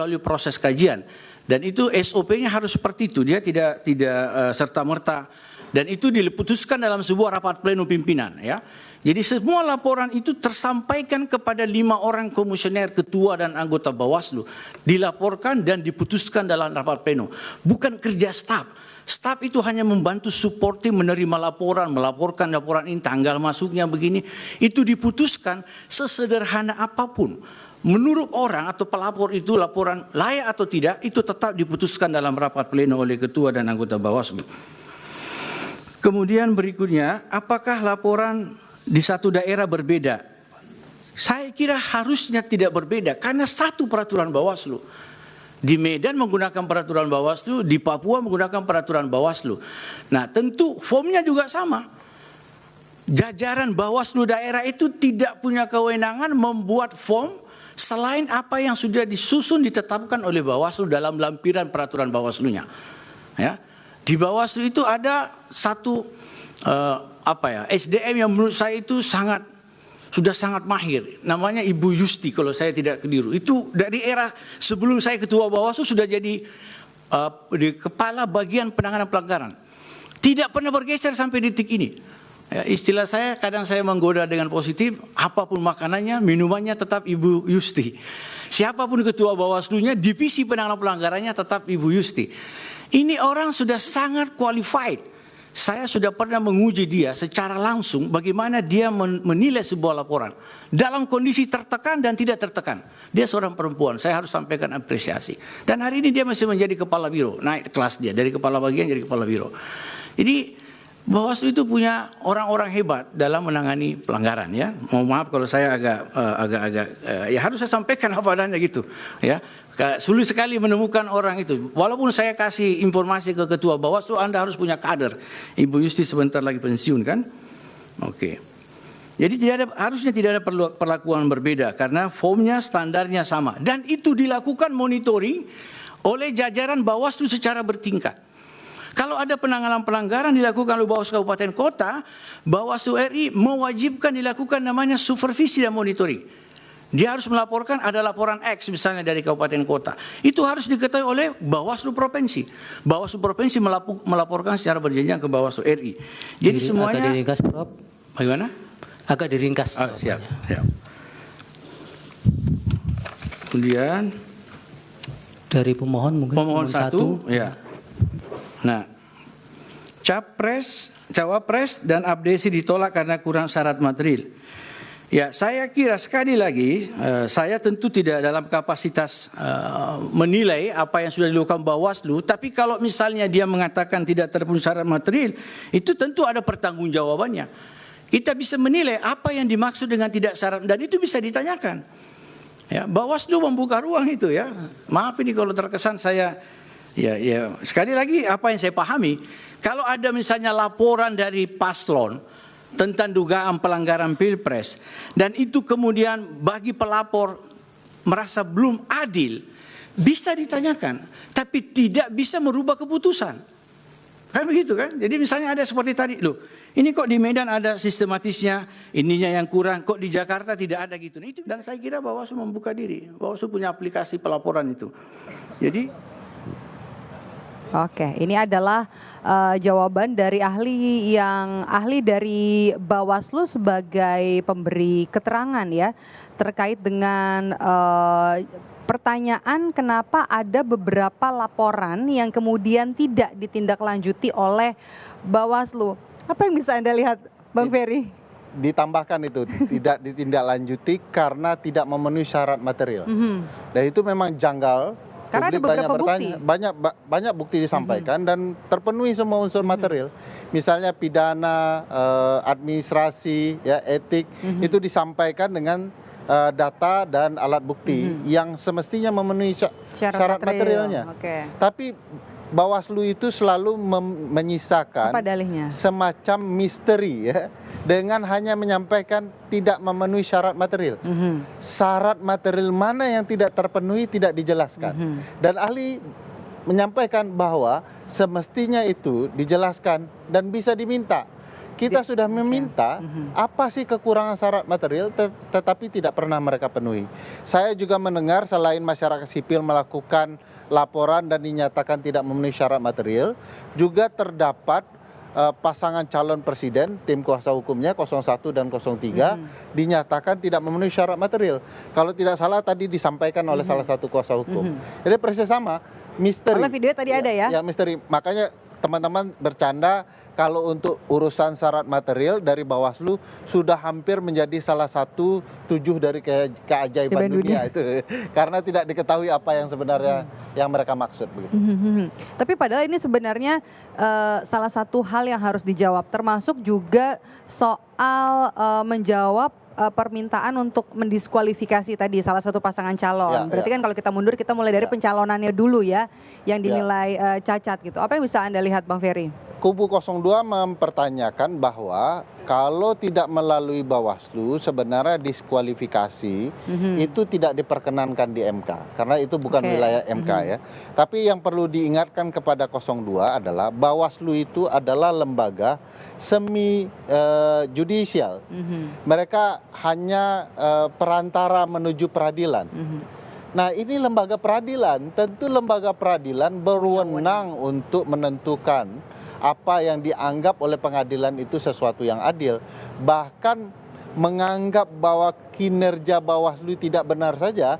melalui proses kajian. Dan itu SOP-nya harus seperti itu, dia tidak serta-merta. Dan itu diputuskan dalam sebuah rapat pleno pimpinan, ya. Jadi semua laporan itu tersampaikan kepada 5 orang komisioner, ketua dan anggota Bawaslu, dilaporkan dan diputuskan dalam rapat pleno. Bukan kerja staf. Staf itu hanya membantu supporting, menerima laporan, melaporkan laporan ini, tanggal masuknya begini. Itu diputuskan sesederhana apapun. Menurut orang atau pelapor itu laporan layak atau tidak, itu tetap diputuskan dalam rapat pleno oleh ketua dan anggota Bawaslu. Kemudian berikutnya, apakah laporan di satu daerah berbeda? Saya kira harusnya tidak berbeda karena satu peraturan Bawaslu. Di Medan menggunakan peraturan Bawaslu, di Papua menggunakan peraturan Bawaslu. Nah, tentu formnya juga sama. Jajaran Bawaslu daerah itu tidak punya kewenangan membuat form selain apa yang sudah disusun ditetapkan oleh Bawaslu dalam lampiran peraturan Bawaslunya. Ya. Di Bawaslu itu ada satu SDM yang menurut saya itu sudah sangat mahir, namanya Ibu Yusti kalau saya tidak keliru. Itu dari era sebelum saya ketua Bawaslu sudah jadi di kepala bagian penanganan pelanggaran. Tidak pernah bergeser sampai detik ini. Ya, istilah saya kadang saya menggoda dengan positif, apapun makanannya, minumannya tetap Ibu Yusti. Siapapun ketua Bawaslunya, divisi penanganan pelanggarannya tetap Ibu Yusti. Ini orang sudah sangat qualified. Saya sudah pernah menguji dia secara langsung bagaimana dia menilai sebuah laporan. Dalam kondisi tertekan dan tidak tertekan. Dia seorang perempuan, saya harus sampaikan apresiasi. Dan hari ini dia masih menjadi kepala biro, naik kelas dia, dari kepala bagian jadi kepala biro. Jadi Bawaslu itu punya orang-orang hebat dalam menangani pelanggaran, ya. Mohon maaf kalau saya agak ya harus saya sampaikan apa adanya gitu, ya. Sulit sekali menemukan orang itu. Walaupun saya kasih informasi ke ketua Bawaslu, Anda harus punya kader. Ibu Yusti sebentar lagi pensiun kan? Oke. Jadi harusnya tidak ada perlakuan berbeda karena formnya standarnya sama dan itu dilakukan monitoring oleh jajaran Bawaslu secara bertingkat. Kalau ada penanganan pelanggaran dilakukan oleh Bawaslu Kabupaten Kota, Bawaslu RI mewajibkan dilakukan namanya supervisi dan monitoring. Dia harus melaporkan ada laporan X misalnya dari Kabupaten Kota. Itu harus diketahui oleh Bawaslu Provinsi. Bawaslu Provinsi melaporkan secara berjenjang ke Bawaslu RI. Jadi semuanya. Agak diringkas, Prof. Bagaimana? Agak diringkas. Siap. Kemudian dari pemohon mungkin. Pemohon satu. Ya. Nah, cawapres dan abdesi ditolak karena kurang syarat material. Ya, saya kira sekali lagi, saya tentu tidak dalam kapasitas menilai apa yang sudah dilakukan Bawaslu, tapi kalau misalnya dia mengatakan tidak terpenuhi syarat material, itu tentu ada pertanggungjawabannya. Kita bisa menilai apa yang dimaksud dengan tidak syarat, dan itu bisa ditanyakan. Ya, Bawaslu membuka ruang itu, ya. Maaf ini kalau terkesan saya. Ya, sekali lagi apa yang saya pahami, kalau ada misalnya laporan dari paslon tentang dugaan pelanggaran Pilpres dan itu kemudian bagi pelapor merasa belum adil, bisa ditanyakan, tapi tidak bisa merubah keputusan. Kan begitu kan? Jadi misalnya ada seperti tadi, loh, ini kok di Medan ada sistematisnya, ininya yang kurang, kok di Jakarta tidak ada gitu. Nah, itu dan saya kira Bawaslu membuka diri, Bawaslu punya aplikasi pelaporan itu. Jadi Oke, ini adalah jawaban dari ahli dari Bawaslu sebagai pemberi keterangan ya terkait dengan pertanyaan kenapa ada beberapa laporan yang kemudian tidak ditindaklanjuti oleh Bawaslu. Apa yang bisa Anda lihat, Bang Ferry? Ditambahkan itu tidak ditindaklanjuti karena tidak memenuhi syarat material. Dan itu memang janggal. Karena ada beberapa bukti. Banyak bukti disampaikan dan terpenuhi semua unsur material. Misalnya pidana, administrasi, ya, etik, itu disampaikan dengan data dan alat bukti yang semestinya memenuhi syarat materialnya. Tapi Bawaslu itu selalu menyisakan semacam misteri ya, dengan hanya menyampaikan tidak memenuhi syarat material. Syarat material mana yang tidak terpenuhi tidak dijelaskan. Dan ahli menyampaikan bahwa semestinya itu dijelaskan dan bisa diminta. kita sudah meminta apa sih kekurangan syarat material tetapi tidak pernah mereka penuhi. Saya juga mendengar selain masyarakat sipil melakukan laporan dan dinyatakan tidak memenuhi syarat material, juga terdapat pasangan calon presiden, tim kuasa hukumnya 01 dan 03 dinyatakan tidak memenuhi syarat material. Kalau tidak salah tadi disampaikan oleh salah satu kuasa hukum. Jadi persis sama, misteri. Oleh video tadi ada ya? Ya misteri. Makanya teman-teman bercanda kalau untuk urusan syarat material dari Bawaslu sudah hampir menjadi salah satu 7 dari keajaiban dunia itu. Karena tidak diketahui apa yang sebenarnya yang mereka maksud. Begitu. Tapi padahal ini sebenarnya salah satu hal yang harus dijawab, termasuk juga soal menjawab permintaan untuk mendiskualifikasi tadi salah satu pasangan calon. Berarti kan kalau kita mundur kita mulai dari pencalonannya dulu ya, yang dinilai cacat gitu. Apa yang bisa Anda lihat Bang Ferry? Kubu 02 mempertanyakan bahwa kalau tidak melalui Bawaslu sebenarnya diskualifikasi itu tidak diperkenankan di MK karena itu bukan wilayah MK ya. Tapi yang perlu diingatkan kepada 02 adalah Bawaslu itu adalah lembaga semi judicial. Mereka hanya perantara menuju peradilan. Nah ini lembaga peradilan, tentu lembaga peradilan berwenang untuk menentukan apa yang dianggap oleh pengadilan itu sesuatu yang adil. Bahkan menganggap bahwa kinerja Bawaslu tidak benar saja,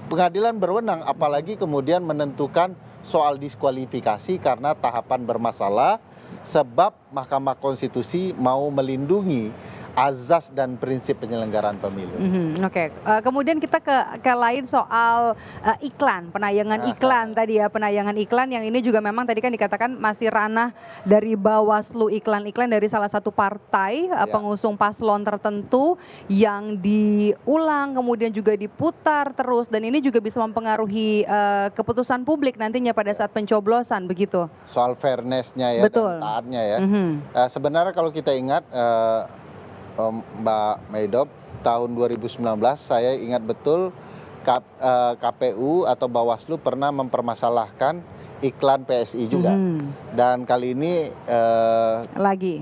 pengadilan berwenang, apalagi kemudian menentukan soal diskualifikasi karena tahapan bermasalah, sebab Mahkamah Konstitusi mau melindungi azas dan prinsip penyelenggaraan pemilu. Oke. Kemudian kita ke lain soal iklan, penayangan iklan tadi ya, penayangan iklan yang ini juga memang tadi kan dikatakan masih ranah dari Bawaslu, iklan-iklan dari salah satu partai pengusung paslon tertentu yang diulang kemudian juga diputar terus dan ini juga bisa mempengaruhi keputusan publik nantinya pada saat pencoblosan begitu. Soal fairness-nya ya dan taatnya ya. Sebenarnya kalau kita ingat Mbak Maidop, tahun 2019 saya ingat betul KPU atau Bawaslu pernah mempermasalahkan iklan PSI juga. Dan kali ini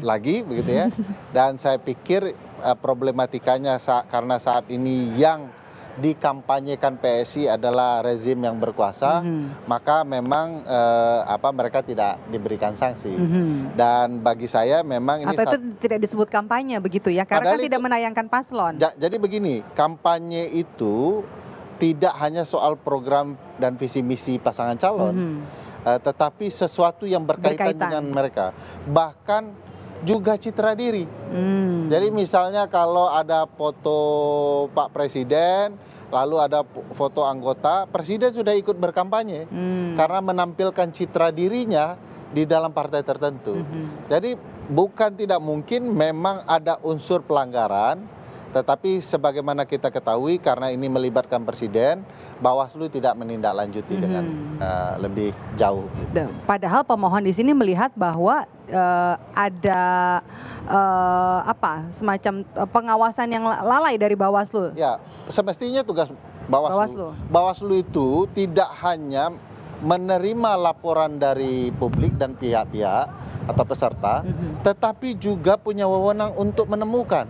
lagi begitu ya. Dan saya pikir problematikanya karena saat ini yang dikampanyekan PSI adalah rezim yang berkuasa, maka memang mereka tidak diberikan sanksi. Dan bagi saya memang ini atau itu tidak disebut kampanye begitu ya, karena kan tidak menayangkan paslon. Jadi begini, kampanye itu tidak hanya soal program dan visi misi pasangan calon, tetapi sesuatu yang berkaitan dengan mereka. Bahkan juga citra diri. Jadi misalnya kalau ada foto Pak Presiden, lalu ada foto anggota, Presiden sudah ikut berkampanye karena menampilkan citra dirinya di dalam partai tertentu. Jadi bukan tidak mungkin memang ada unsur pelanggaran, tetapi sebagaimana kita ketahui karena ini melibatkan Presiden, Bawaslu tidak menindaklanjuti dengan lebih jauh. Padahal pemohon di sini melihat bahwa ada semacam pengawasan yang lalai dari Bawaslu. Ya, semestinya tugas Bawaslu itu tidak hanya menerima laporan dari publik dan pihak-pihak atau peserta, tetapi juga punya wewenang untuk menemukan.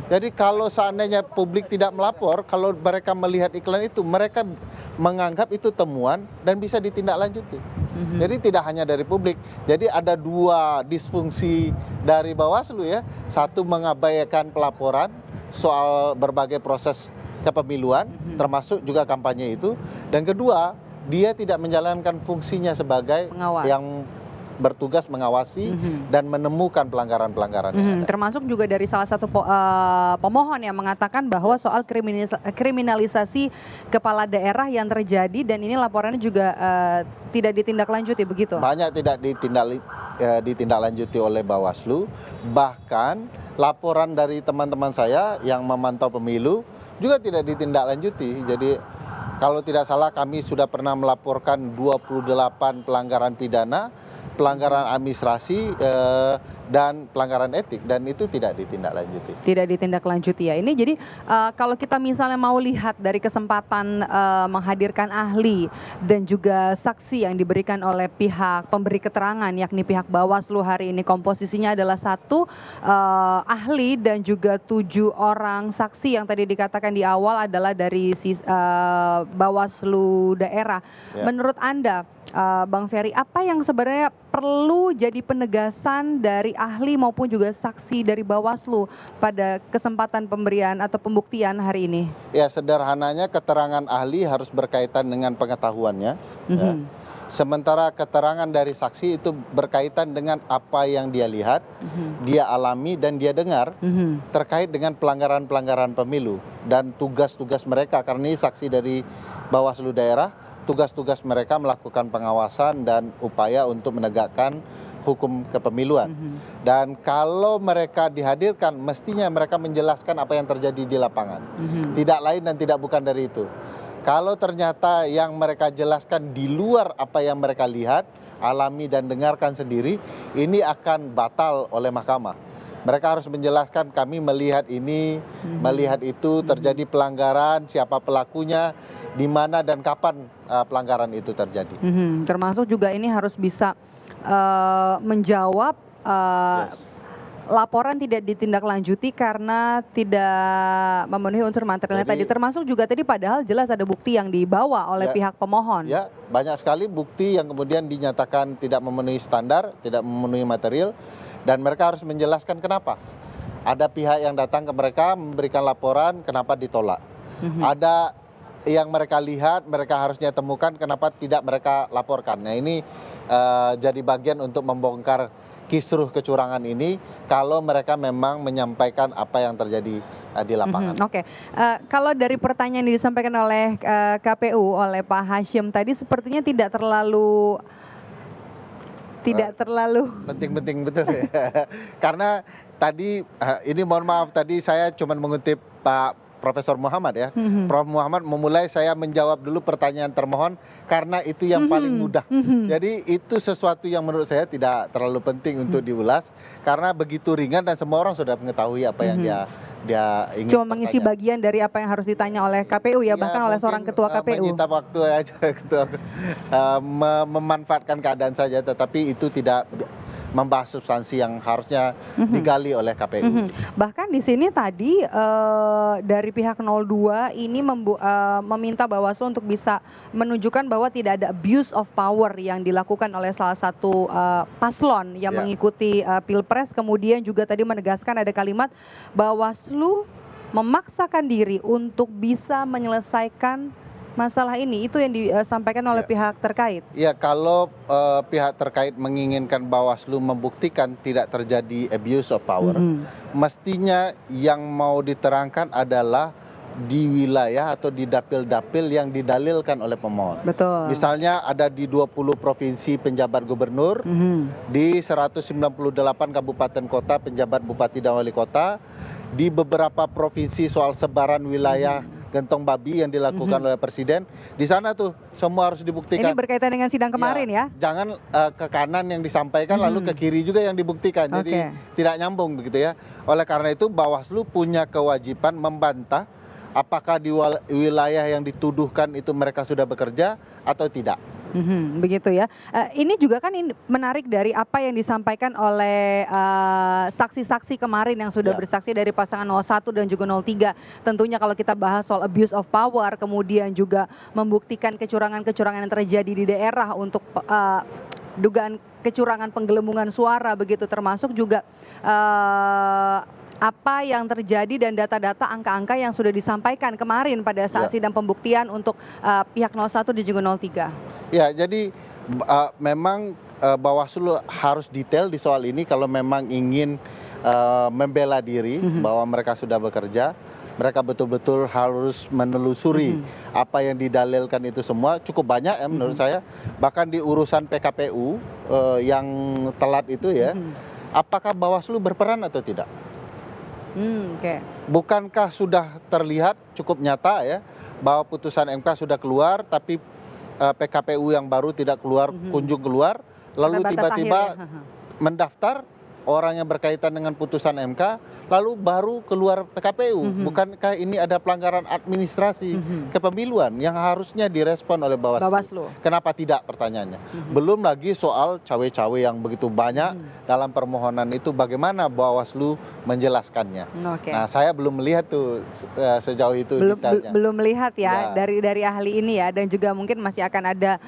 Jadi kalau seandainya publik tidak melapor, kalau mereka melihat iklan itu, mereka menganggap itu temuan dan bisa ditindaklanjuti. Jadi tidak hanya dari publik. Jadi ada dua disfungsi dari Bawaslu ya. Satu mengabaikan pelaporan soal berbagai proses kepemiluan, termasuk juga kampanye itu. Dan kedua, dia tidak menjalankan fungsinya sebagai pengawas yang bertugas mengawasi dan menemukan pelanggaran-pelanggaran yang ada. Termasuk juga dari salah satu pemohon yang mengatakan bahwa soal kriminalisasi kepala daerah yang terjadi dan ini laporannya juga tidak ditindaklanjuti begitu. Banyak tidak ditindaklanjuti oleh Bawaslu, bahkan laporan dari teman-teman saya yang memantau pemilu juga tidak ditindaklanjuti. Jadi Kalau tidak salah kami sudah pernah melaporkan 28 pelanggaran pidana, pelanggaran administrasi, dan pelanggaran etik, dan itu tidak ditindaklanjuti. Tidak ditindaklanjuti ya. Ini jadi kalau kita misalnya mau lihat dari kesempatan menghadirkan ahli dan juga saksi yang diberikan oleh pihak pemberi keterangan, yakni pihak Bawaslu hari ini, komposisinya adalah 1 ahli dan juga 7 orang saksi yang tadi dikatakan di awal adalah dari Bawaslu daerah. Ya. Menurut Anda, Bang Ferry, apa yang sebenarnya perlu jadi penegasan dari ahli maupun juga saksi dari Bawaslu pada kesempatan pemberian atau pembuktian hari ini? Ya, sederhananya keterangan ahli harus berkaitan dengan pengetahuannya. Ya. Sementara keterangan dari saksi itu berkaitan dengan apa yang dia lihat, dia alami dan dia dengar terkait dengan pelanggaran-pelanggaran pemilu dan tugas-tugas mereka, karena ini saksi dari Bawaslu daerah. Tugas-tugas mereka melakukan pengawasan dan upaya untuk menegakkan hukum kepemiluan. Dan kalau mereka dihadirkan, mestinya mereka menjelaskan apa yang terjadi di lapangan. Tidak lain dan tidak bukan dari itu. Kalau ternyata yang mereka jelaskan di luar apa yang mereka lihat, alami dan dengarkan sendiri, ini akan batal oleh mahkamah. Mereka harus menjelaskan, kami melihat ini, melihat itu, terjadi pelanggaran, siapa pelakunya, di mana dan kapan pelanggaran itu terjadi. Termasuk juga ini harus bisa menjawab laporan tidak ditindaklanjuti karena tidak memenuhi unsur materialnya tadi. Termasuk juga tadi padahal jelas ada bukti yang dibawa oleh pihak pemohon. Ya, banyak sekali bukti yang kemudian dinyatakan tidak memenuhi standar, tidak memenuhi material, dan mereka harus menjelaskan kenapa. Ada pihak yang datang ke mereka memberikan laporan, kenapa ditolak. Ada yang mereka lihat, mereka harusnya temukan, kenapa tidak mereka laporkan. Nah, ini jadi bagian untuk membongkar kisruh kecurangan ini kalau mereka memang menyampaikan apa yang terjadi di lapangan. Oke. Kalau dari pertanyaan yang disampaikan oleh KPU, oleh Pak Hashim tadi sepertinya tidak terlalu penting-penting betul ya. Karena tadi ini mohon maaf, tadi saya cuma mengutip Pak Profesor Muhammad ya. Prof Muhammad memulai saya menjawab dulu pertanyaan termohon karena itu yang paling mudah. Jadi itu sesuatu yang menurut saya tidak terlalu penting untuk diulas karena begitu ringan dan semua orang sudah mengetahui apa yang dia ingin. Cuma mengisi bagian dari apa yang harus ditanya oleh KPU ya, bahkan oleh seorang ketua KPU. Menyita waktu aja ketua, memanfaatkan keadaan saja, tetapi itu tidak membahas substansi yang harusnya digali oleh KPU. Bahkan di sini tadi dari pihak 02 ini meminta Bawaslu untuk bisa menunjukkan bahwa tidak ada abuse of power yang dilakukan oleh salah satu paslon yang mengikuti Pilpres. Kemudian juga tadi menegaskan ada kalimat Bawaslu memaksakan diri untuk bisa menyelesaikan masalah ini. Itu yang disampaikan oleh pihak terkait. Ya, kalau pihak terkait menginginkan Bawaslu membuktikan tidak terjadi abuse of power, mestinya yang mau diterangkan adalah di wilayah atau di dapil-dapil yang didalilkan oleh pemohon. Betul. Misalnya ada di 20 provinsi penjabat gubernur, di 198 kabupaten kota penjabat bupati dan wali kota, di beberapa provinsi soal sebaran wilayah gentong babi yang dilakukan oleh presiden, di sana tuh semua harus dibuktikan. Ini berkaitan dengan sidang kemarin ya? Jangan ke kanan yang disampaikan lalu ke kiri juga yang dibuktikan, jadi tidak nyambung begitu ya. Oleh karena itu Bawaslu punya kewajiban membantah apakah di wilayah yang dituduhkan itu mereka sudah bekerja atau tidak. Begitu ya. Ini juga kan menarik dari apa yang disampaikan oleh saksi-saksi kemarin yang sudah bersaksi dari pasangan 01 dan juga 03. Tentunya kalau kita bahas soal abuse of power, kemudian juga membuktikan kecurangan-kecurangan yang terjadi di daerah untuk dugaan kecurangan penggelembungan suara begitu, termasuk juga apa yang terjadi dan data-data angka-angka yang sudah disampaikan kemarin pada saat sidang pembuktian untuk pihak 01 dan juga 03. Ya, jadi memang Bawaslu harus detail di soal ini kalau memang ingin membela diri bahwa mereka sudah bekerja. Mereka betul-betul harus menelusuri apa yang didalilkan itu semua, cukup banyak ya menurut saya. Bahkan di urusan PKPU yang telat itu ya, apakah Bawaslu berperan atau tidak? Oke. Bukankah sudah terlihat cukup nyata ya bahwa putusan MK sudah keluar tapi PKPU yang baru tidak keluar, kunjung keluar, lalu Sampai batas tiba-tiba akhir ya. mendaftar orang yang berkaitan dengan putusan MK, lalu baru keluar PKPU. Bukankah ini ada pelanggaran administrasi kepemiluan yang harusnya direspon oleh Bawaslu? Kenapa tidak, pertanyaannya? Belum lagi soal cawe-cawe yang begitu banyak dalam permohonan itu, bagaimana Bawaslu menjelaskannya. Oke. Nah, saya belum melihat tuh sejauh itu detailnya. Belum melihat Ya. ya, dari ahli ini ya, dan juga mungkin masih akan ada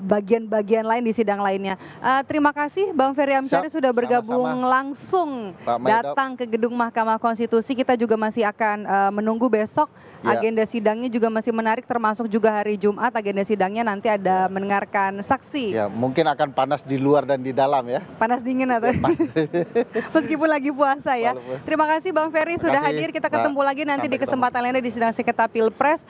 bagian-bagian lain di sidang lainnya. Terima kasih Bang Ferry Amsari Siap, sudah bergabung sama-sama. langsung Pak Maidop. datang ke gedung Mahkamah Konstitusi. Kita juga masih akan menunggu besok. Ya. Agenda sidangnya juga masih menarik, termasuk juga hari Jumat agenda sidangnya nanti ada mendengarkan saksi. Ya, mungkin akan panas di luar dan di dalam ya. Panas dingin atau meskipun lagi puasa ya. Walaupun. Terima kasih Bang Ferry sudah kasih, hadir. Kita Mbak. ketemu lagi nanti Sampai di kesempatan lainnya di sidang sengketa Pilpres.